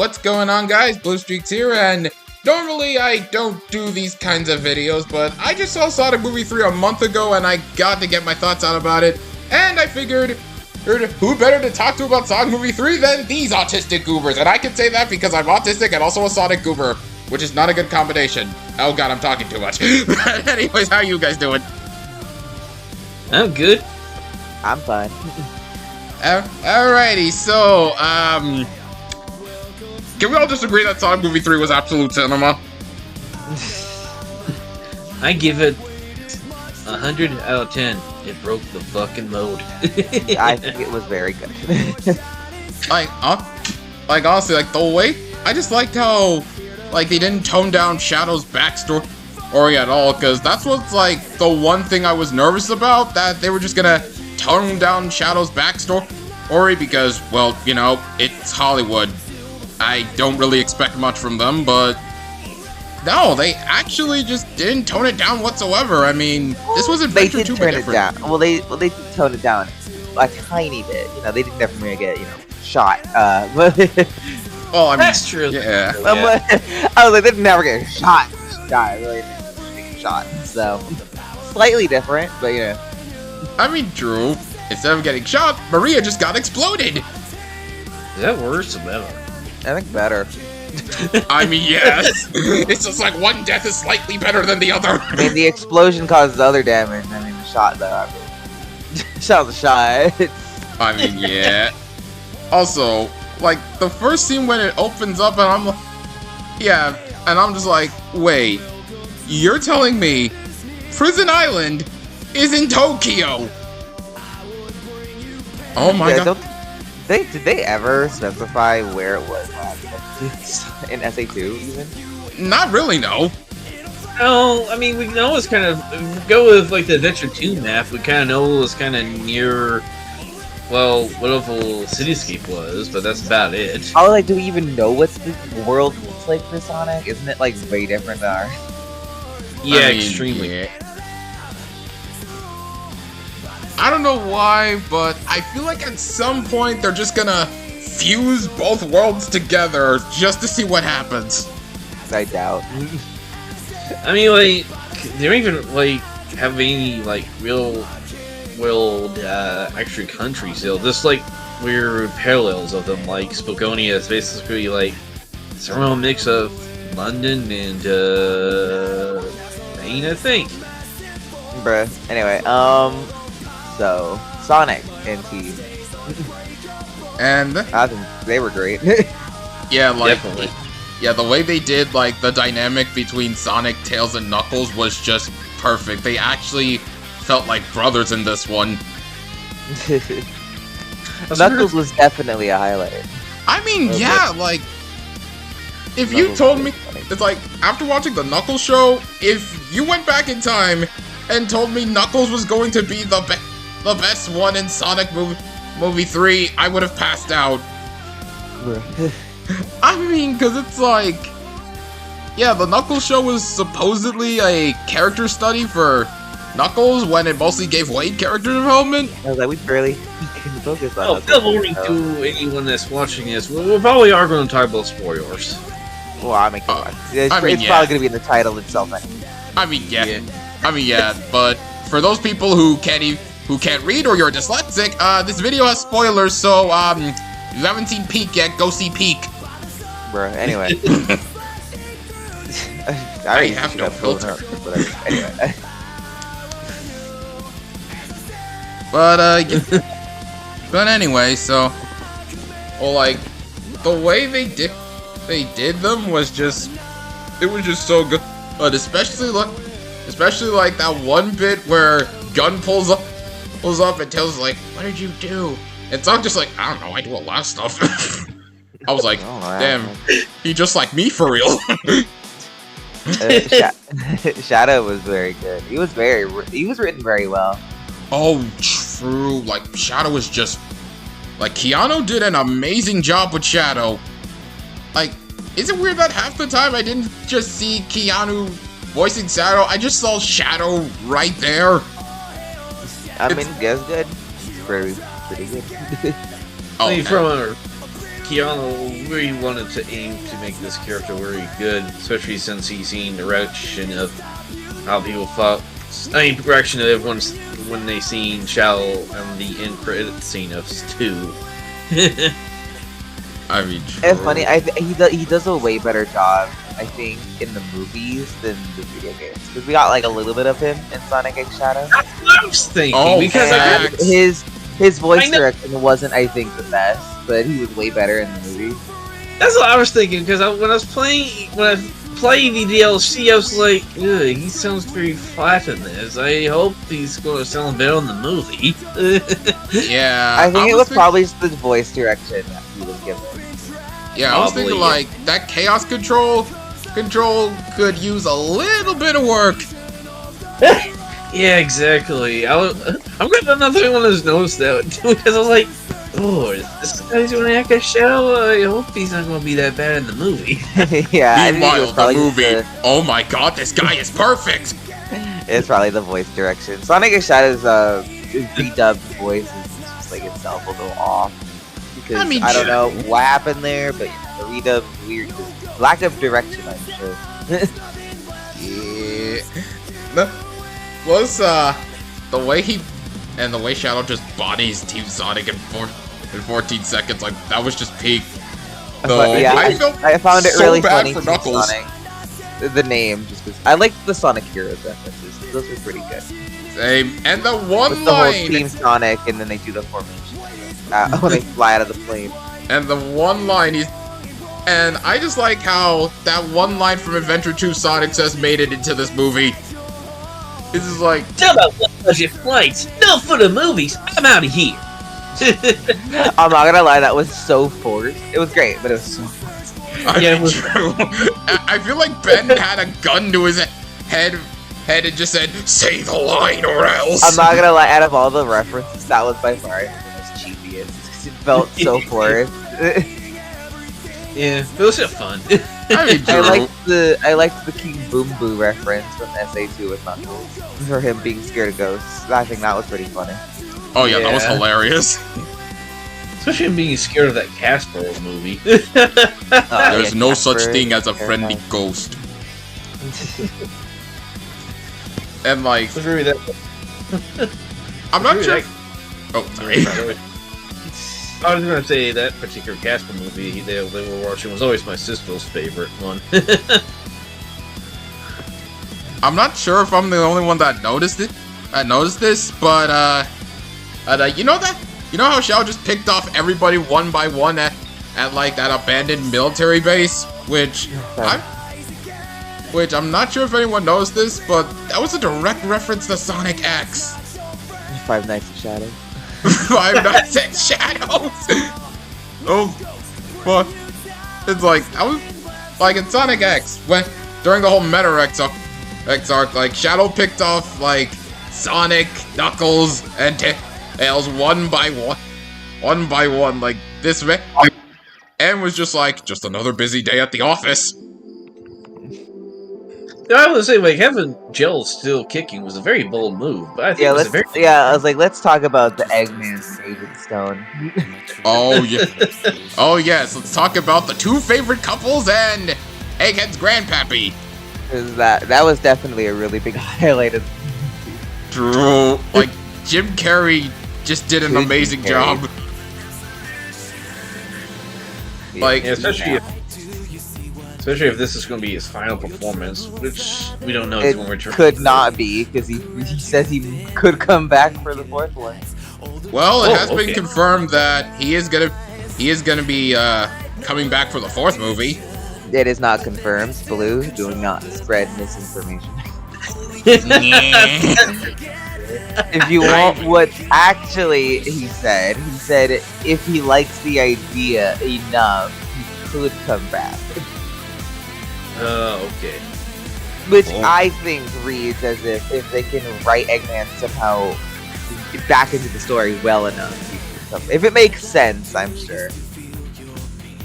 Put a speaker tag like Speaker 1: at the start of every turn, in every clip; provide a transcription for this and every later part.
Speaker 1: what's going on, guys? Blue Streaks here, and normally I don't do these kinds of videos, but I just saw Sonic Movie 3 a month ago, and I got to get my thoughts out about it, and I figured, who better to talk to about Sonic Movie 3 than these autistic goobers? And I can say that because I'm autistic and also a Sonic goober, which is not a good combination. Oh god, I'm talking too much. But anyways, how you guys doing?
Speaker 2: I'm good.
Speaker 3: I'm fine.
Speaker 1: Alrighty, so, can we all just agree that Sonic Movie 3 was absolute cinema?
Speaker 2: I give it 100 out of 10. It broke the fucking mold.
Speaker 3: I think it was very good.
Speaker 1: Like honestly, like, the way, I just liked how, like, they didn't tone down Shadow's backstory at all, because that's what's, like, the one thing I was nervous about, that they were just gonna tone down Shadow's backstory, because, well, you know, it's Hollywood. I don't really expect much from them, but no, they actually just didn't tone it down whatsoever. I mean, this was Adventure 2 but different.
Speaker 3: Down. Well, they did tone it down a tiny bit. You know, they didn't definitely get, you know, shot. But
Speaker 1: well, I mean,
Speaker 2: that's true.
Speaker 1: Yeah.
Speaker 3: I was like, they didn't never get shot. Die, really didn't get shot. So slightly different, but you know.
Speaker 1: I mean, true. Instead of getting shot, Maria just got exploded.
Speaker 2: Is that worse or better?
Speaker 3: I think better.
Speaker 1: I mean, yes. It's just like one death is slightly better than the other.
Speaker 3: I mean, the explosion causes other damage. I mean, the shot, though. I mean, shot was a shot.
Speaker 1: I mean, yeah. Also, like, the first scene when it opens up and I'm like, yeah, and I'm just like, wait, you're telling me Prison Island is in Tokyo? Oh my god.
Speaker 3: Did they ever specify where it was in SA2 even?
Speaker 1: Not really, no.
Speaker 2: No, I mean, we can always kind of go with, like, the Adventure 2 map. We kind of know it was kind of near, well, whatever Cityscape was, but that's about it.
Speaker 3: Oh, like, do we even know what the world looks like for Sonic? Isn't it, like, way different than ours?
Speaker 2: Yeah,
Speaker 1: I mean,
Speaker 2: extremely.
Speaker 1: Yeah. I don't know why, but I feel like at some point they're just gonna fuse both worlds together just to see what happens.
Speaker 3: I doubt.
Speaker 2: I mean, like, they don't even, like, have any, like, real world, extra countries. They'll just, like, weird parallels of them. Like, Spokonia is basically, like, it's a real mix of London and, Maine, I think.
Speaker 3: Bruh. Anyway, so, Sonic and Team.
Speaker 1: And
Speaker 3: I think they were great.
Speaker 1: yeah, like,
Speaker 2: Definitely.
Speaker 1: yeah, the way they did, like, the dynamic between Sonic, Tails, and Knuckles was just perfect. They actually felt like brothers in this one.
Speaker 3: Knuckles was definitely a highlight.
Speaker 1: I mean,
Speaker 3: Okay.
Speaker 1: yeah, like, if you told me, it's like, after watching the Knuckles show, if you went back in time and told me Knuckles was going to be the best one in Sonic Movie 3, I would have passed out. I mean, because it's like, yeah, the Knuckles show was supposedly a character study for Knuckles when it mostly gave Wade character development.
Speaker 3: I was like, we barely can focus on
Speaker 2: Oh, no warning to anyone that's watching this. We probably are going to talk about spoilers.
Speaker 3: Well, I mean, come on. It's
Speaker 1: I mean,
Speaker 3: probably
Speaker 1: yeah.
Speaker 3: going to be in the title itself anyway.
Speaker 1: I mean, yeah. I mean, yeah, but for those people who can't read or you're dyslexic, this video has spoilers, so, if you haven't seen Peak yet, go see Peak.
Speaker 3: Bruh, anyway.
Speaker 1: I have no filter.
Speaker 3: Whatever. Anyway.
Speaker 1: But, yeah. But anyway, so, well, like, the way they did them was just, it was just so good. But especially like that one bit where Gun pulls up and Tails is like, what did you do? And Sonic just like, I don't know, I do a lot of stuff. I was like, damn, he just like me for real.
Speaker 3: Shadow was very good. He was written very well.
Speaker 1: Oh, true. Like, Shadow was just, like, Keanu did an amazing job with Shadow. Like, is it weird that half the time I didn't just see Keanu voicing Shadow, I just saw Shadow right there?
Speaker 3: I mean, that's good. Pretty good.
Speaker 1: Oh,
Speaker 2: I mean, Keanu really wanted to aim to make this character very good, especially since he's seen the reaction of how people thought. I mean, reaction of everyone's when they seen Shadow and the end credit scene of 2.
Speaker 1: I mean,
Speaker 3: It's funny. He does a way better job, I think, in the movies than the video games, because we got like a little bit of him in Sonic X Shadow.
Speaker 2: That's what I was thinking.
Speaker 1: Oh,
Speaker 2: because
Speaker 3: And his voice
Speaker 2: I know-
Speaker 3: direction wasn't, I think, the best, but he was way better in the movie.
Speaker 2: that's what I was thinking. Because when I played the DLC, I was like, "Ugh, he sounds very flat in this. I hope he's going to sound better in the movie."
Speaker 1: yeah.
Speaker 3: I think it was
Speaker 1: thinking-
Speaker 3: probably just the voice direction that he was given.
Speaker 1: Yeah, I was thinking
Speaker 2: Probably.
Speaker 1: like that chaos control could use a little bit of work.
Speaker 2: Yeah, exactly. I'm glad another one has noticed that too, because I was like, "Oh, this guy's going to act a Shadow. I hope he's not going to be that bad in the movie."
Speaker 3: Yeah, I think it was
Speaker 1: Meanwhile, the
Speaker 3: probably
Speaker 1: movie. Oh my God, this guy is perfect.
Speaker 3: it's probably the voice direction. Sonic X Shadow's redubbed voice is just like itself a little off. Because
Speaker 1: I mean,
Speaker 3: I don't know
Speaker 1: true.
Speaker 3: what happened there, but the redub weird. Lack of direction, I'm sure.
Speaker 1: Yeah. Was the way Shadow just bodies Team Sonic in 14 seconds, like that was just peak. Though
Speaker 3: Yeah, I found it
Speaker 1: so
Speaker 3: really
Speaker 1: bad
Speaker 3: funny.
Speaker 1: for
Speaker 3: Team
Speaker 1: Knuckles.
Speaker 3: Sonic. The name, just 'cause I liked the Sonic Heroes references. Those were pretty good.
Speaker 1: Same. And the
Speaker 3: With
Speaker 1: one
Speaker 3: the whole
Speaker 1: line.
Speaker 3: Team Sonic, and then they do the formation when they fly out of the plane.
Speaker 1: And the one line and I just like how that one line from Adventure 2 Sonic just made it into this movie. This is like,
Speaker 2: Tell about low budget flights. No for the movies. I'm out of here.
Speaker 3: I'm not gonna lie, that was so forced. It was great, but it was so forced.
Speaker 1: I
Speaker 2: Yeah,
Speaker 1: mean,
Speaker 2: it was-
Speaker 1: true. I feel like Ben had a gun to his head and just said, "Say the line or else."
Speaker 3: I'm not gonna lie, out of all the references, that was by far the most cheesiest. 'Cause it felt so forced.
Speaker 2: Yeah, it was just fun.
Speaker 1: I mean,
Speaker 3: I
Speaker 1: true.
Speaker 3: liked the King Boom Boo reference from SA2 with Knuckles. For him being scared of ghosts. I think that was pretty funny.
Speaker 1: Oh yeah, that was
Speaker 2: Yeah.
Speaker 1: hilarious.
Speaker 2: Especially him being scared of that Casper movie.
Speaker 1: There's no such
Speaker 3: Casper,
Speaker 1: thing as a
Speaker 3: Casper.
Speaker 1: friendly ghost. And like,
Speaker 2: Was really that.
Speaker 1: I'm not
Speaker 2: was
Speaker 1: sure.
Speaker 2: really
Speaker 1: Oh, sorry.
Speaker 2: that- I was gonna say that particular Casper movie they were watching was always my sister's favorite one.
Speaker 1: I'm not sure if I'm the only one that noticed it. I noticed this, but you know how Shao just picked off everybody one by one at like that abandoned military base, which I'm not sure if anyone knows this, but that was a direct reference to Sonic X.
Speaker 3: Five Nights at Shadow.
Speaker 1: Five Nights at Shadows. Oh, fuck! It's like I was like in Sonic X when during the whole Meta X arc, like Shadow picked off like Sonic, Knuckles, and Tails one by one, like this, and was just like just another busy day at the office.
Speaker 2: I would say like having Gel still kicking was a very bold move, but I think
Speaker 3: Yeah,
Speaker 2: it was a very
Speaker 3: I was like, let's talk about the Eggman Agent Stone.
Speaker 1: Oh yeah, oh yes. Let's talk about the two favorite couples and Egghead's grandpappy.
Speaker 3: Because that was definitely a really big highlight of
Speaker 1: True. Like Jim Carrey just did an
Speaker 3: Good
Speaker 1: amazing
Speaker 3: Jim Carrey.
Speaker 1: job. Like,
Speaker 2: yeah, especially if this is going to be his final performance, which we don't know if he's
Speaker 3: It
Speaker 2: going to return.
Speaker 3: could not be, because he says he could come back for the fourth one.
Speaker 1: well, it
Speaker 2: Oh,
Speaker 1: has been
Speaker 2: okay.
Speaker 1: confirmed that he is gonna be coming back for the fourth movie.
Speaker 3: It is not confirmed. Blue, do not spread misinformation. If you want what actually he said if he likes the idea enough, he could come back.
Speaker 2: Okay.
Speaker 3: Which
Speaker 1: Oh.
Speaker 3: I think reads as if they can write Eggman somehow back into the story well enough. he could come- If it makes sense, I'm sure.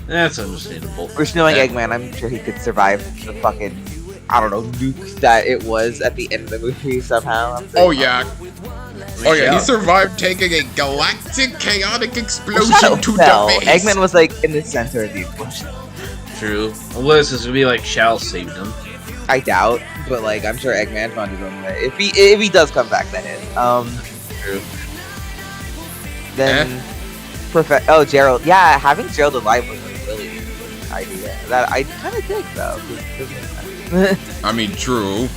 Speaker 2: That's understandable.
Speaker 3: Which knowing
Speaker 1: Yeah.
Speaker 3: Eggman, I'm sure he could survive the fucking I don't know, nuke that it was at the end of the movie somehow.
Speaker 1: Oh yeah. Oh yeah, he
Speaker 2: Yeah.
Speaker 1: survived taking a galactic chaotic explosion
Speaker 3: Shadow
Speaker 1: to
Speaker 3: fell.
Speaker 1: the base.
Speaker 3: Eggman was like in the center of the explosion.
Speaker 2: True. Unless it's gonna be like Shao saved him.
Speaker 3: I doubt, but like I'm sure Eggman found his own way. If he does come back, that is.
Speaker 2: True.
Speaker 3: Then oh, Gerald. Yeah, having Gerald alive was a really good idea. That I kind of dig though. 'Cause it doesn't make sense.
Speaker 1: I mean, true.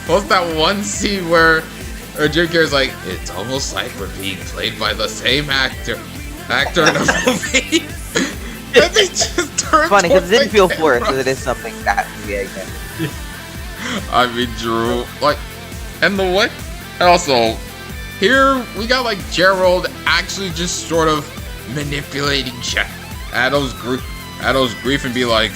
Speaker 1: Plus that one scene where Jim Carrey's like, it's almost like we're being played by the same actor in the movie. And they just turned
Speaker 3: Funny because it didn't feel
Speaker 1: towards the
Speaker 3: forced,
Speaker 1: camera.
Speaker 3: because it is something that the Eggman.
Speaker 1: I mean, Drew, like, and the way, and also, here we got like Gerald actually just sort of manipulating Shadow's grief and be like,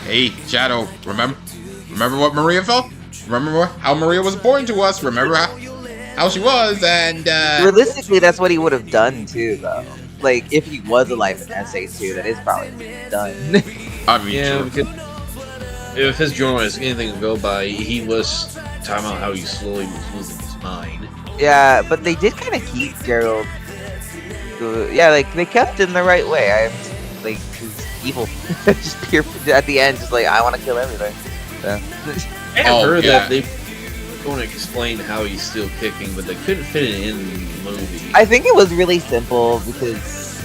Speaker 1: hey, Shadow, remember what Maria felt? Remember how Maria was born to us? Remember how she was? And
Speaker 3: Realistically, that's what he would have done too, though. Like if he was alive in SA2, that is probably what he's done.
Speaker 1: I mean,
Speaker 2: Yeah,
Speaker 1: true.
Speaker 2: because if his journal is anything to go by, he was talking about how he slowly was losing his mind.
Speaker 3: Yeah, but they did kind of keep Gerald. Yeah, like they kept him the right way. He's evil. Just pure at the end, just like I want to kill everything. So.
Speaker 2: I have heard
Speaker 1: yeah.
Speaker 2: that they want to explain how he's still kicking, but they couldn't fit it in the movie.
Speaker 3: I think it was really simple because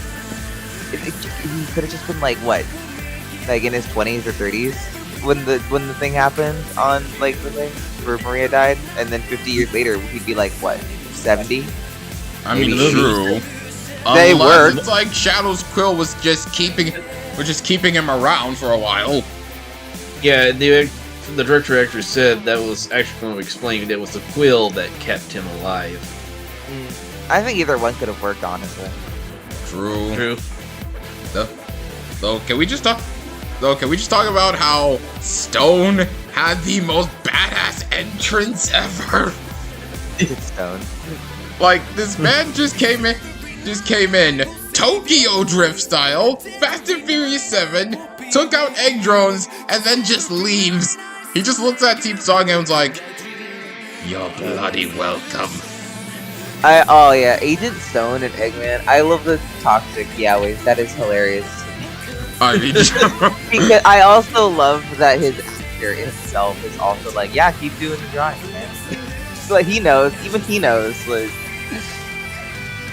Speaker 3: he could have just been like what, like in his 20s or 30s when the thing happened on like the thing where Maria died, and then 50 years later he'd be like what, 70?
Speaker 1: I mean,
Speaker 3: Maybe.
Speaker 1: true.
Speaker 3: They
Speaker 1: Unless
Speaker 3: worked.
Speaker 1: it's like Shadow's quill was just keeping him around for a while.
Speaker 2: Yeah, the director actually said that was actually going to explain that it was the quill that kept him alive.
Speaker 3: I think either one could have worked, honestly.
Speaker 1: True.
Speaker 2: True.
Speaker 1: Though, can we just talk about how Stone had the most badass entrance ever?
Speaker 3: It's Stone.
Speaker 1: Like, this man just came in Tokyo Drift style, Fast and Furious 7, took out egg drones, and then just leaves. He just looks at Team Song and was like, "You're bloody welcome."
Speaker 3: Oh yeah, Agent Stone and Eggman. I love the toxic yaois. That is hilarious.
Speaker 1: I mean,
Speaker 3: Because I also love that his actor himself is also like, yeah, keep doing the drawing, man. Like he knows, even he knows. Like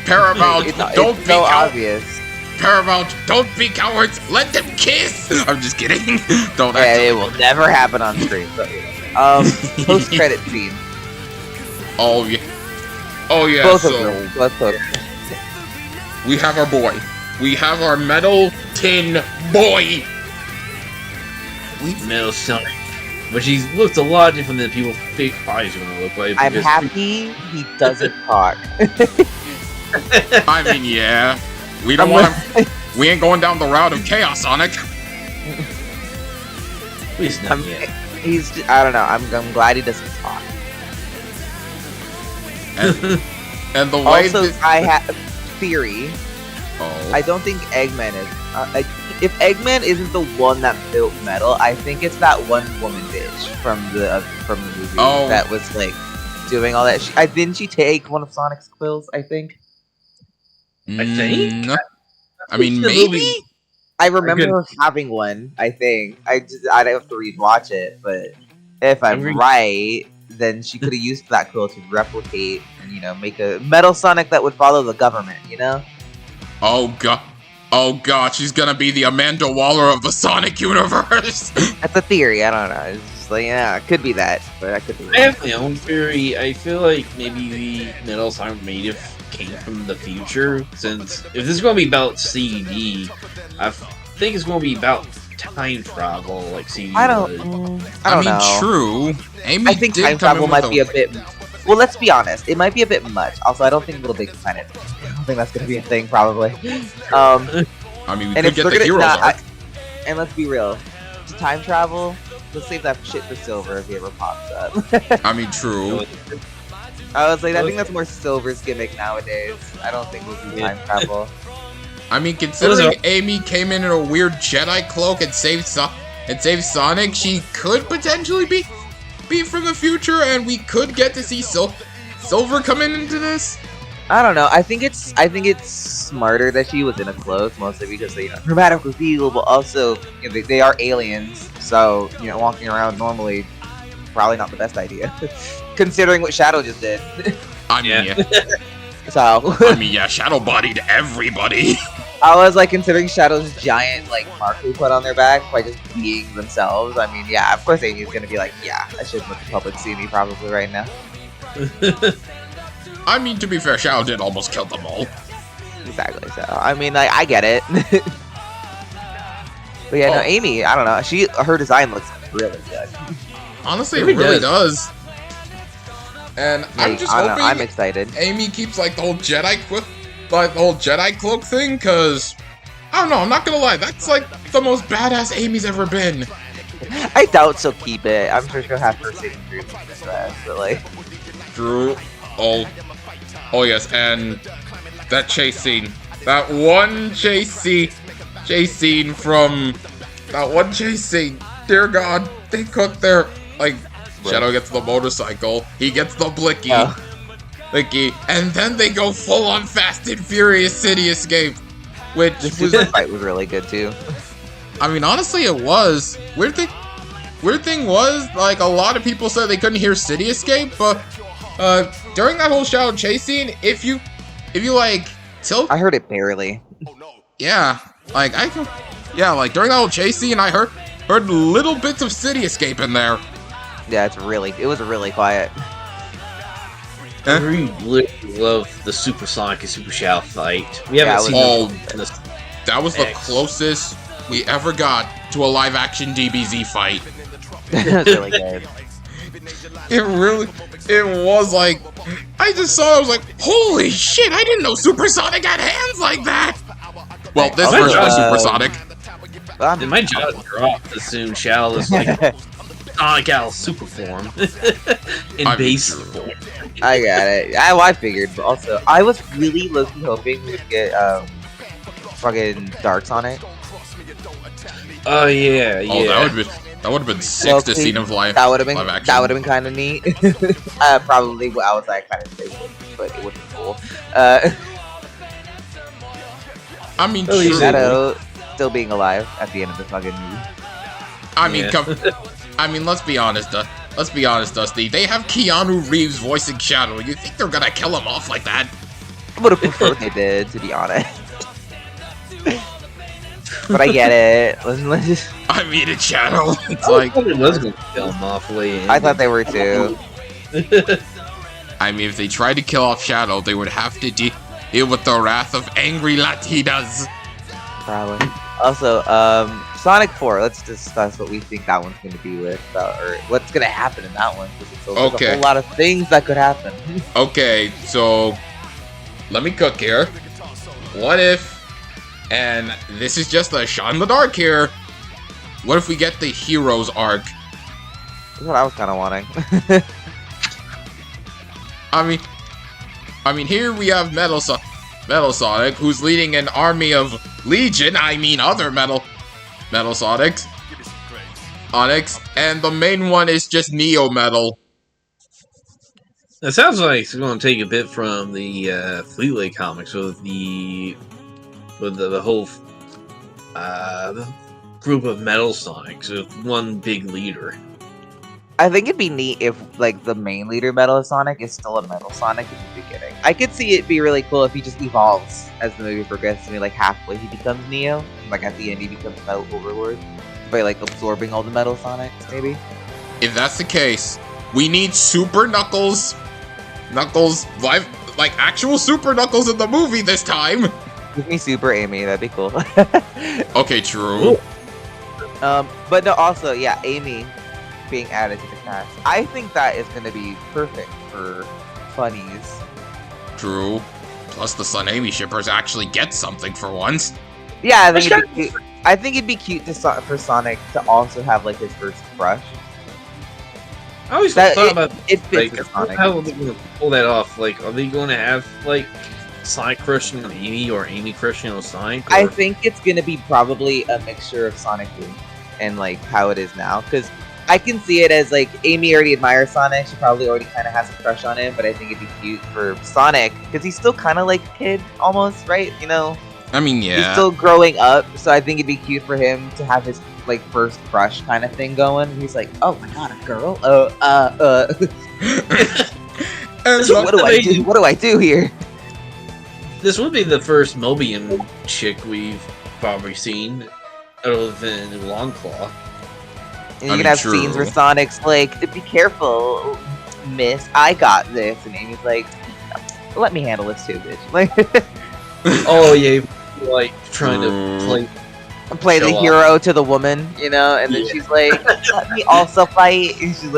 Speaker 1: Paramount,
Speaker 3: it's
Speaker 1: don't be
Speaker 3: so
Speaker 1: cowards.
Speaker 3: obvious.
Speaker 1: Paramount, don't be cowards. Let them kiss. I'm just kidding. Don't
Speaker 3: Yeah,
Speaker 1: actually.
Speaker 3: it will never happen on screen. But, post-credit scene.
Speaker 1: Oh yeah. Oh yeah.
Speaker 3: Both
Speaker 1: so
Speaker 3: of them. Both post.
Speaker 1: we have our boy. We have our metal tin boy.
Speaker 2: Metal Sonic. But he looks a lot different than people think he's going to look like.
Speaker 3: I'm
Speaker 2: because-
Speaker 3: happy he doesn't talk.
Speaker 1: I mean, yeah. We don't want him. We ain't going down the route of Chaos Sonic.
Speaker 2: Please not
Speaker 3: I'm-
Speaker 2: yet.
Speaker 3: I don't know. I'm glad he doesn't talk.
Speaker 1: And the way
Speaker 3: Also,
Speaker 1: this.
Speaker 3: I have theory.
Speaker 1: Oh.
Speaker 3: I don't think Eggman is. If Eggman isn't the one that built Metal, I think it's that one woman bitch from the movie
Speaker 1: Oh.
Speaker 3: that was like doing all that. Didn't she take one of Sonic's quills? I think.
Speaker 2: I think?
Speaker 1: I mean,
Speaker 2: The
Speaker 1: maybe.
Speaker 2: movie-
Speaker 3: I remember her having one. I think. I'd have to rewatch it, but if I'm
Speaker 2: Agree.
Speaker 3: right, then she could have used that quill to replicate and make a Metal Sonic that would follow the government.
Speaker 1: Oh god. Oh god, she's gonna be the Amanda Waller of the Sonic universe.
Speaker 3: That's a theory. I don't know. It's just like, yeah, it could be that, but that could be.
Speaker 2: I have my own theory. I feel like maybe the Metal Sonic native came from the future, since if this is going to be about CD, I think it's going to be about time travel, like CD.
Speaker 3: I
Speaker 2: was.
Speaker 3: don't know.
Speaker 1: True. Amy
Speaker 3: I think
Speaker 1: did
Speaker 3: time
Speaker 1: come in
Speaker 3: travel
Speaker 1: with
Speaker 3: might be a bit. Well, let's be honest. It might be a bit much. Also, I don't think Little Big Planet. I don't think that's gonna be a thing, probably.
Speaker 1: I mean, we
Speaker 3: And
Speaker 1: could
Speaker 3: if
Speaker 1: get
Speaker 3: they're
Speaker 1: the
Speaker 3: gonna,
Speaker 1: heroes arc.
Speaker 3: and let's be real, to time travel, let's save that shit for Silver if he ever pops up.
Speaker 1: I mean, true.
Speaker 3: I was like, I think that's more Silver's gimmick nowadays. I don't think we'll do time travel.
Speaker 1: I mean, considering Amy came in a weird Jedi cloak and saved Sonic, she could potentially be from the future, and we could get to see Silver coming into this.
Speaker 3: I don't know. I think it's smarter that she was in a cloak, mostly because her magical field, but also they are aliens, so walking around normally probably not the best idea, considering what Shadow just did.
Speaker 1: I mean, yeah.
Speaker 3: So
Speaker 1: I mean, yeah, Shadow bodied everybody.
Speaker 3: I was like considering Shadow's giant mark they put on their back by just being themselves. I mean, yeah, of course Amy's gonna be like, yeah, I shouldn't let the public see me probably right now.
Speaker 1: I mean, to be fair, Shadow did almost kill them all.
Speaker 3: Exactly. So I mean, I get it. But yeah, no, Amy, I don't know. Her design looks really good.
Speaker 1: Honestly, it really does. And I'm just hoping
Speaker 3: I'm excited.
Speaker 1: Amy keeps the whole Jedi cloak thing, cause I don't know. I'm not gonna lie, that's the most badass Amy's ever been.
Speaker 3: I doubt she'll keep it. I'm sure she'll have her sitting through that, but
Speaker 1: Drew. Oh yes, and that chase scene. That one chase scene from that one chase scene. Dear God, they cooked their Shadow gets the motorcycle, he gets the blicky, and then they go full on Fast and Furious City Escape, which
Speaker 3: the fight was really good too.
Speaker 1: I mean, honestly, it was. Weird thing was, a lot of people said they couldn't hear City Escape, but during that whole Shadow chase scene, if you tilt,
Speaker 3: I heard it barely.
Speaker 1: Yeah, during that whole chase scene, I heard little bits of City Escape in there.
Speaker 3: Yeah, it was really quiet.
Speaker 2: I really love the Super Sonic and Super Shadow fight. We haven't seen
Speaker 1: that was the closest we ever got to a live-action DBZ fight.
Speaker 3: That was really good.
Speaker 1: It was I just saw it, I was like, holy shit, I didn't know Super Sonic had hands like that! Well, this version of Super Sonic.
Speaker 2: And my jaw dropped as soon Shadow is Sonic out of super form. In base form.
Speaker 3: I got it. I figured, but also, I was really low-key hoping we'd get fucking Dark Sonic.
Speaker 2: Oh yeah.
Speaker 1: That would have been sick to see him live.
Speaker 3: That would have been
Speaker 1: action.
Speaker 3: That would have been kind of neat. Probably what I was kind of thinking, but it would be cool.
Speaker 1: I mean,
Speaker 3: Shadow still being alive at the end of the fucking movie.
Speaker 1: I mean, let's be honest, Dusty. They have Keanu Reeves voicing Shadow. You think they're gonna kill him off like that?
Speaker 3: I would have preferred they did, to be honest. But I get it. Let's just...
Speaker 1: I mean, it's Shadow. It's
Speaker 2: it was gonna kill him off late.
Speaker 3: I thought they were too.
Speaker 1: I mean, if they tried to kill off Shadow, they would have to deal with the wrath of angry Latinas.
Speaker 3: Probably. Also, Sonic 4, let's discuss what we think that one's going to be with, or what's going to happen in that one. There's a whole lot of things that could happen.
Speaker 1: Okay, so let me cook here. What if, and this is just a shot in the dark here, what if we get the Heroes arc?
Speaker 3: That's what I was kind of wanting.
Speaker 1: I mean, here we have Metal Sonic, who's leading an army of Legion, other Metal Sonics, and the main one is just Neo Metal.
Speaker 2: It sounds like it's going to take a bit from the Fleetway comics with the whole group of Metal Sonics with one big leader.
Speaker 3: I think it'd be neat if, the main leader Metal Sonic is still a Metal Sonic in the beginning. I could see it be really cool if he just evolves as the movie progresses. Halfway he becomes Neo. At the end he becomes Metal Overlord. By, absorbing all the Metal Sonics, maybe?
Speaker 1: If that's the case, we need Super Knuckles. Live, actual Super Knuckles in the movie this time.
Speaker 3: Give me Super Amy, that'd be cool.
Speaker 1: Okay, true.
Speaker 3: But no, also, yeah, Amy being added to the cast. I think that is going to be perfect for funnies.
Speaker 1: True. Plus, the Sun Amy shippers actually get something for once.
Speaker 3: Yeah, I think it'd be cute for Sonic to also have his first crush.
Speaker 2: I always thought about
Speaker 3: it fits with Sonic.
Speaker 2: How are they going to pull that off? Are they going to have Sonic crushing on Amy or Amy crushing on Sonic?
Speaker 3: I
Speaker 2: Or...
Speaker 3: think it's gonna be probably a mixture of Sonic and like how it is now, because I can see it as like Amy already admires Sonic. She probably already kind of has a crush on him, but I think it'd be cute for Sonic because he's still kind of like a kid almost, right? You know,
Speaker 1: I mean, yeah.
Speaker 3: he's still growing up, so I think it'd be cute for him to have his like first crush kind of thing going. He's like, oh my god, a girl?
Speaker 1: And
Speaker 3: What do I do? What do I do here?
Speaker 2: This would be the first Mobian chick we've probably seen, other than Longclaw.
Speaker 3: And you can have
Speaker 1: true.
Speaker 3: scenes where Sonic's like, be careful, miss, I got this. And Amy's like, let me handle this too, bitch. Like,
Speaker 2: Oh yeah, like trying to
Speaker 3: play the
Speaker 2: Show
Speaker 3: hero to the woman, you know? And then
Speaker 2: Yeah.
Speaker 3: she's like, let me also fight. And she's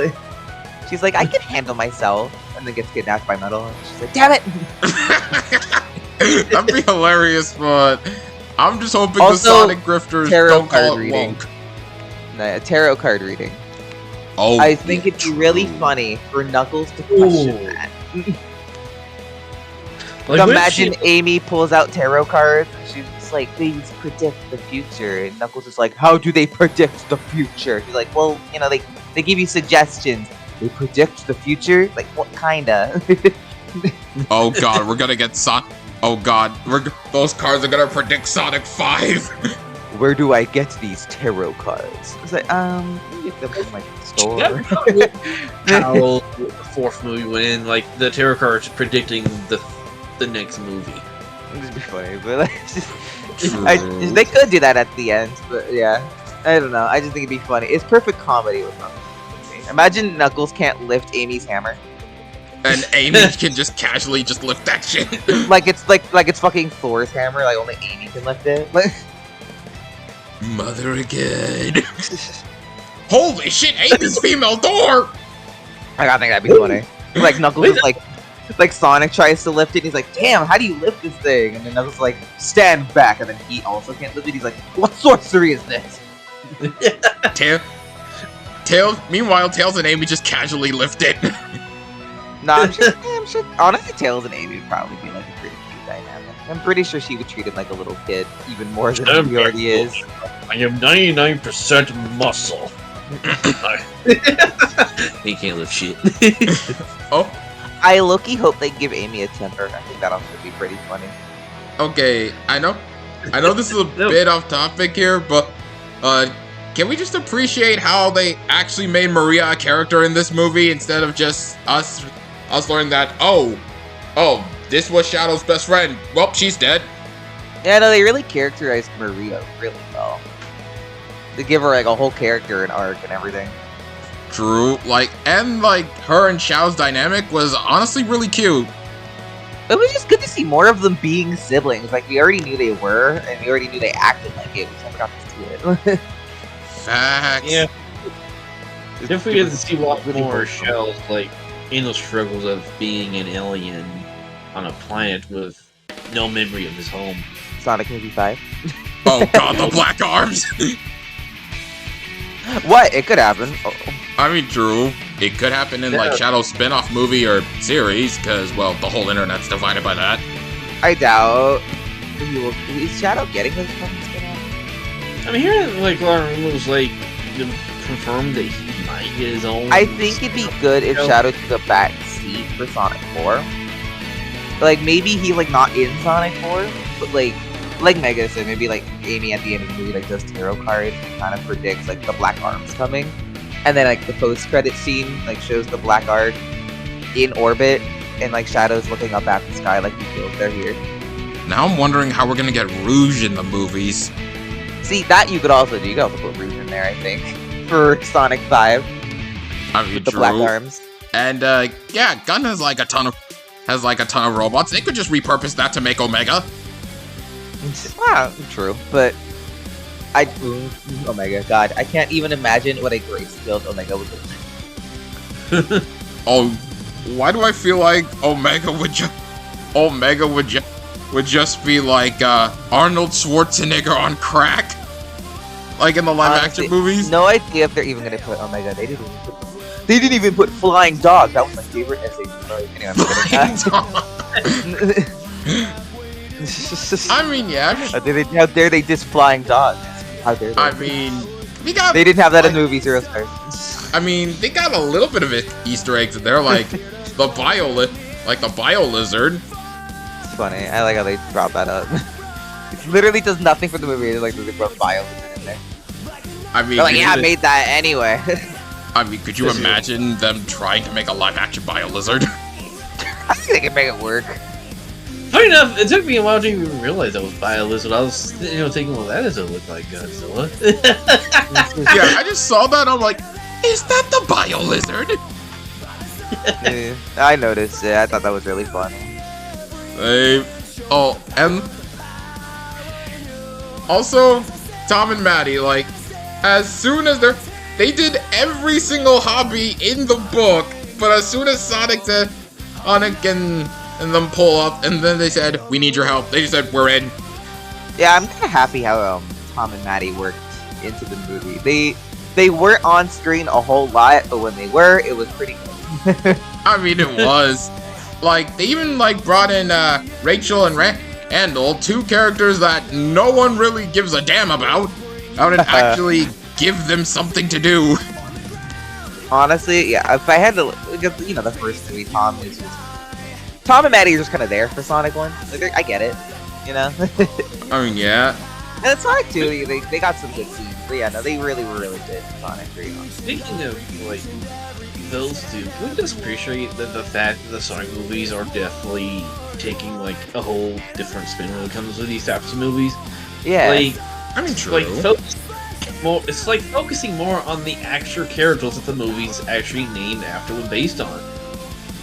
Speaker 3: like, I can handle myself. And then gets kidnapped by Metal. And she's like, damn it!
Speaker 1: That'd be hilarious, but I'm just hoping
Speaker 3: Also,
Speaker 1: the Sonic grifters
Speaker 3: tarot
Speaker 1: don't call
Speaker 3: card
Speaker 1: it
Speaker 3: reading.
Speaker 1: woke.
Speaker 3: A tarot card reading.
Speaker 1: Oh,
Speaker 3: I think
Speaker 1: yeah,
Speaker 3: it'd be really
Speaker 1: true.
Speaker 3: funny for Knuckles to question
Speaker 2: Ooh.
Speaker 3: that.
Speaker 2: Like,
Speaker 3: Imagine Amy pulls out tarot cards and she's just like, please predict the future. And Knuckles is like, how do they predict the future? He's like, well, you know, they give you suggestions. They predict the future? Like, what kinda?
Speaker 1: Oh god, we're gonna get Oh god, those cards are gonna predict Sonic 5.
Speaker 3: Where do I get these tarot cards? It's like, you get them from like the store.
Speaker 2: how the fourth movie went, like the tarot cards predicting the next movie.
Speaker 3: It'd just be funny, but like,
Speaker 1: True.
Speaker 3: they could do that at the end, but yeah. I don't know. I just think it'd be funny. It's perfect comedy with Knuckles. Imagine Knuckles can't lift Amy's hammer.
Speaker 1: And Amy can just casually just lift that shit.
Speaker 3: Like it's fucking Thor's hammer, like only Amy can lift it. Like,
Speaker 1: Mother again. Holy shit, Amy's female door!
Speaker 3: I think that'd be funny. Like Knuckles is like Sonic tries to lift it, and he's like, damn, how do you lift this thing? And then Knuckles is like, stand back, and then he also can't lift it. He's like, what sorcery is this?
Speaker 1: Meanwhile, Tails and Amy just casually lift it.
Speaker 3: Nah, I'm sure. Honestly, Tails and Amy would probably be like a pretty cute dynamic. I'm pretty sure she would treat him like a little kid, even more than he already is.
Speaker 2: I am 99% muscle. He can't lift shit.
Speaker 1: Oh,
Speaker 3: I low-key hope they give Amy a temper. I think that'll be pretty funny.
Speaker 1: okay. I know this is a bit off topic here, but can we just appreciate how they actually made Maria a character in this movie instead of just us learning that oh, this was Shadow's best friend. Well, she's dead.
Speaker 3: Yeah, no, they really characterized Maria really well. They give her like a whole character and arc and everything.
Speaker 1: True. And her and Xiao's dynamic was honestly really cute.
Speaker 3: It was just good to see more of them being siblings. Like, we already knew they were, and we already knew they acted like it. We just never got to see it.
Speaker 1: Facts.
Speaker 2: Yeah. If we get to see a lot
Speaker 3: really
Speaker 2: more
Speaker 3: cool.
Speaker 2: shells, like in the struggles of being an alien on a planet with no memory of his home.
Speaker 3: Sonic Movie 5.
Speaker 1: Oh god, the black arms.
Speaker 3: What? It could happen. Oh.
Speaker 1: I mean, true. It could happen in Shadow's spin-off movie or series, because well, the whole internet's divided by that.
Speaker 3: I doubt. Is Shadow getting his fucking spin-off?
Speaker 2: I mean, here, like, a lot of rumors, like, confirmed that he might get his own.
Speaker 3: I think it'd be good if Shadow took a back seat for Sonic 4. Like, maybe he, like, not in Sonic 4, but, like Mega said, maybe, like, Amy at the end of the movie, like, does tarot cards and kind of predicts, like, the Black Arm's coming. And then, like, the post-credit scene, like, shows the Black Ark in orbit, and, like, Shadow's looking up at the sky like he feels they're here.
Speaker 1: Now I'm wondering how we're gonna get Rouge in the movies.
Speaker 3: See, that you could also do. You could also put Rouge in there, I think, for Sonic 5.
Speaker 1: I mean,
Speaker 3: With the
Speaker 1: true.
Speaker 3: Black Arms.
Speaker 1: And yeah, Gun has like a ton of robots. They could just repurpose that to make Omega.
Speaker 3: Wow, true. But Omega, God, I can't even imagine what a grace-filled Omega would look like.
Speaker 1: Oh, why do I feel like Omega would just be like Arnold Schwarzenegger on crack, like in the live-action movies?
Speaker 3: No idea if they're even gonna put Omega. They didn't even put Flying Dog. That was my favorite essay. Sorry. Anyway, I'm kidding.
Speaker 1: I mean, yeah.
Speaker 3: How dare they diss flying dogs? How dare they?
Speaker 1: I mean, we got.
Speaker 3: They didn't have that in
Speaker 1: like,
Speaker 3: the movie Zero Stars.
Speaker 1: I mean, they got a little bit of Easter eggs in there, like the bio lizard.
Speaker 3: It's funny. I like how they brought that up. It literally does nothing for the movie. It's like they brought bio in there.
Speaker 1: I mean,
Speaker 3: They're like, yeah, I made that anyway.
Speaker 1: I mean, could you imagine them trying to make a live-action bio lizard?
Speaker 3: I think they can make it work.
Speaker 2: Funny enough, it took me a while to even realize that was Bio-Lizard. I was, thinking, well, that doesn't look like Godzilla.
Speaker 1: Yeah, I just saw that. I'm like, is that the bio lizard?
Speaker 3: Yeah, I noticed it. I thought that was really funny.
Speaker 1: And also, Tom and Maddie, like, as soon as they did every single hobby in the book, but as soon as Sonic and them pull up, and then they said, we need your help. They just said, we're in.
Speaker 3: Yeah, I'm kind of happy how Tom and Maddie worked into the movie. They weren't on screen a whole lot, but when they were, it was pretty good.
Speaker 1: I mean, it was. Like, they even, like, brought in Rachel and Randall, two characters that no one really gives a damn about, out and actually give them something to do.
Speaker 3: Honestly, yeah, if I had to, because, the first movie, Tom and Maddie are just kind of there for Sonic 1. Like, I get it,
Speaker 1: I mean, yeah.
Speaker 3: And Sonic 2, they got some good scenes. But yeah, no, they really were really good in Sonic 3.
Speaker 2: Speaking of, like, those two, can we just appreciate the fact that the Sonic movies are definitely taking, like, a whole different spin when it comes to these types of movies?
Speaker 3: Yeah.
Speaker 2: Like,
Speaker 1: I mean, true.
Speaker 2: Like, it's like focusing more on the actual characters that the movie's actually named after and based on.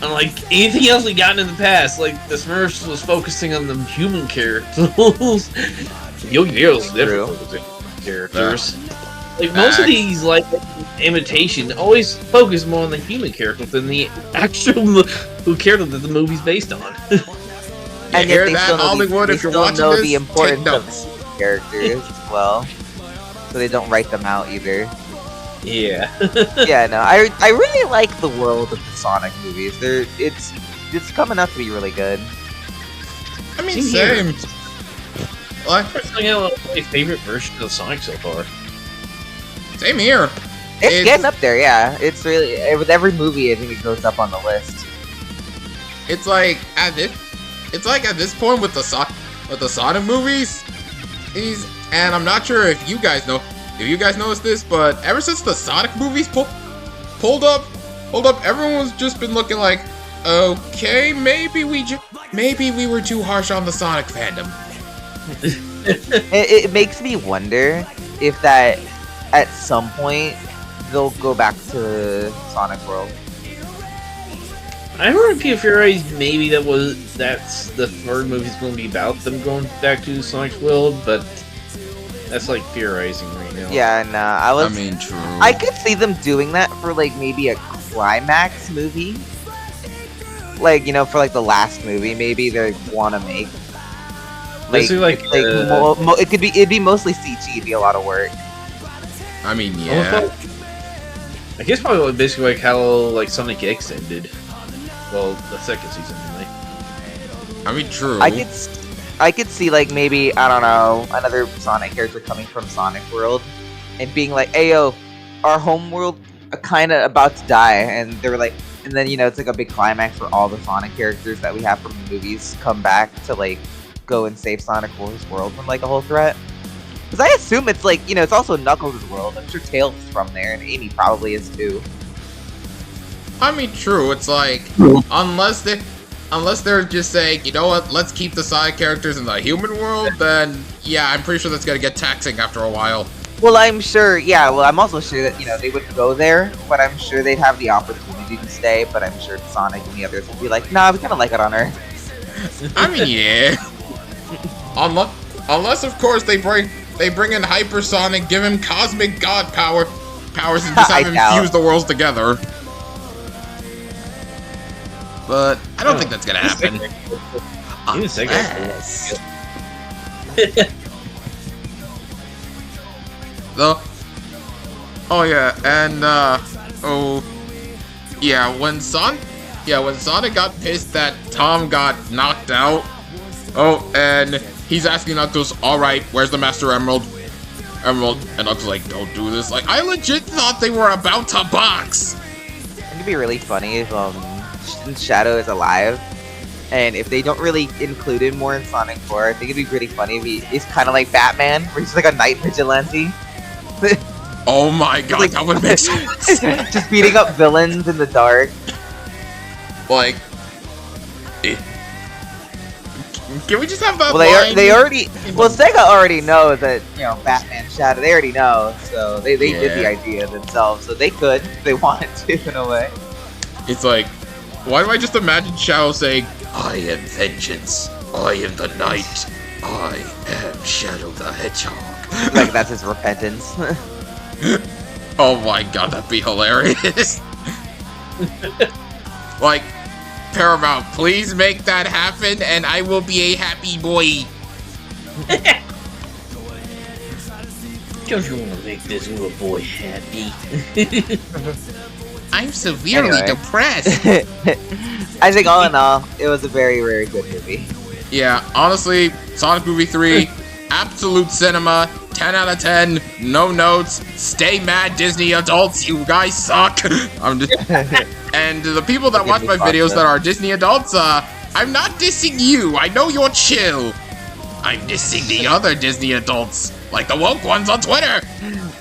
Speaker 2: Unlike anything else we gotten in the past, like the Smurfs was focusing on the human characters. Yo-Yo's different focusing on characters. Like most of these, like imitation, always focus more on the human characters than the actual character that the movie's based on.
Speaker 3: And
Speaker 1: hear that, Hollywood? If you're watching this,
Speaker 3: the importance
Speaker 1: take notes.
Speaker 3: of characters as well, so they don't write them out either.
Speaker 2: Yeah.
Speaker 3: Yeah, no, I really like the world of the Sonic movies. It's coming out to be really good.
Speaker 1: I mean, same. What?
Speaker 2: Personally, I love my favorite version of Sonic so far.
Speaker 1: Same here.
Speaker 3: It's getting up there, yeah. It's really, with every movie, I think it goes up on the list.
Speaker 1: It's like at this point with the Sonic movies, and I'm not sure if you guys noticed this, but ever since the Sonic movies pulled up, everyone's just been looking like, okay, maybe we were too harsh on the Sonic fandom.
Speaker 3: It makes me wonder if that at some point they'll go back to Sonic World.
Speaker 2: I heard people theorize maybe that's the third movie's going to be about them going back to Sonic's world, but that's like theorizing right now.
Speaker 3: Yeah, no,
Speaker 1: I mean, true.
Speaker 3: I could see them doing that for like maybe a climax movie, like for like the last movie, maybe they want to make. It'd be mostly CG. It'd be a lot of work.
Speaker 1: I mean, yeah.
Speaker 2: I guess probably basically like how like Sonic X ended. Well, the second season, anyway.
Speaker 1: I mean, true.
Speaker 3: I could see like maybe, I don't know, another Sonic character coming from Sonic World and being like, "Hey yo, our home world kind of about to die," and they're like, and then it's like a big climax where all the Sonic characters that we have from the movies come back to like go and save Sonic Wars world from like a whole threat. Because I assume it's like, it's also Knuckles' world. I'm sure Tails is from there, and Amy probably is too.
Speaker 1: I mean, true. It's like, unless they're just saying, you know what, let's keep the side characters in the human world, then yeah, I'm pretty sure that's gonna get taxing after a while.
Speaker 3: Well, I'm sure, yeah, well, I'm also sure that, they wouldn't go there, but I'm sure they'd have the opportunity to stay, but I'm sure Sonic and the others would be like, nah, we kind of like it on Earth.
Speaker 1: I mean, yeah. Unless, of course, they bring in Hypersonic, give him cosmic god powers, and just have him fuse the worlds together. But I don't think that's gonna happen. Oh yeah, and when Sonic got pissed that Tom got knocked out, Oh, and he's asking Knuckles, alright, where's the Master Emerald? And Knuckles like, don't do this. Like, I legit thought they were about to box.
Speaker 3: It'd be really funny if since Shadow is alive, and if they don't really include him more in Sonic 4, I think it'd be pretty funny if he's kind of like Batman, where he's like a night vigilante.
Speaker 1: Oh my god,
Speaker 3: Like-
Speaker 1: that would make sense.
Speaker 3: Just beating up villains in the dark.
Speaker 1: Like, can we just have that
Speaker 3: Well,
Speaker 1: line?
Speaker 3: they already. Well, Sega already knows that Batman Shadow. They already know, so they did the idea themselves. So they could, if they wanted to, in a way.
Speaker 1: It's like, why do I just imagine Shadow saying, I am vengeance, I am the night, I am Shadow the Hedgehog.
Speaker 3: Like that's his repentance.
Speaker 1: Oh my god, that'd be hilarious. Like, Paramount, please make that happen and I will be a happy boy.
Speaker 2: Don't you want to make this little boy happy?
Speaker 1: I'm severely
Speaker 3: Anyway.
Speaker 1: depressed.
Speaker 3: I think all in all, it was a very, very good movie.
Speaker 1: Yeah, honestly, Sonic Movie 3, absolute cinema, 10 out of 10, no notes, stay mad Disney adults, you guys suck. I'm just, and the people that watch my videos that are Disney adults, I'm not dissing you, I know you're chill. I'm dissing the other Disney adults, like the woke ones on Twitter.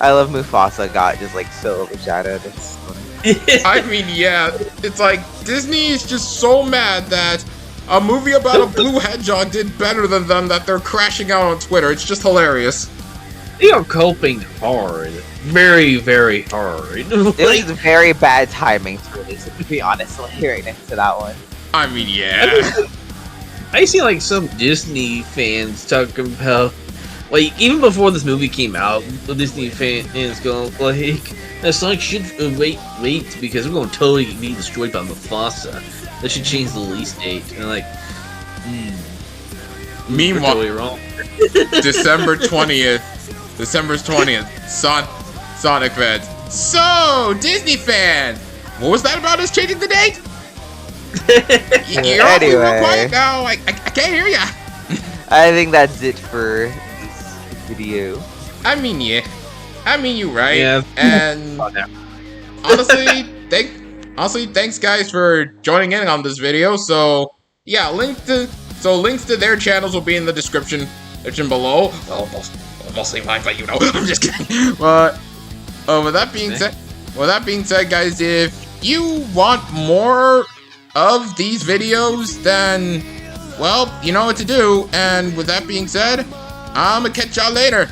Speaker 3: I love Mufasa got just like so overshadowed. It's funny.
Speaker 1: I mean, yeah, it's like, Disney is just so mad that a movie about a blue hedgehog did better than them that they're crashing out on Twitter. It's just hilarious.
Speaker 2: They are coping hard. Very, very hard.
Speaker 3: It was very bad timing to release it, to be honest, like, right next to that one.
Speaker 1: I mean, yeah.
Speaker 2: I see like some Disney fans talking about, like, even before this movie came out, the Disney fans go like, Sonic should wait because we're going to totally be destroyed by Mufasa. They should change the release date. And like,
Speaker 1: Meanwhile,
Speaker 2: totally wrong.
Speaker 1: December 20th, Sonic fans. So, Disney fan, what was that about us changing the date? You're awfully real
Speaker 3: Anyway.
Speaker 1: quiet now. I can't hear ya.
Speaker 3: I think that's it for this video.
Speaker 1: I mean, yeah. I mean, you right.
Speaker 2: Yeah.
Speaker 1: And honestly, thanks guys for joining in on this video. So yeah, links to their channels will be in the description below. Well, mostly mine, but I'm just kidding. But with that being said, guys, if you want more of these videos, then well, you know what to do. And with that being said, I'ma catch y'all later.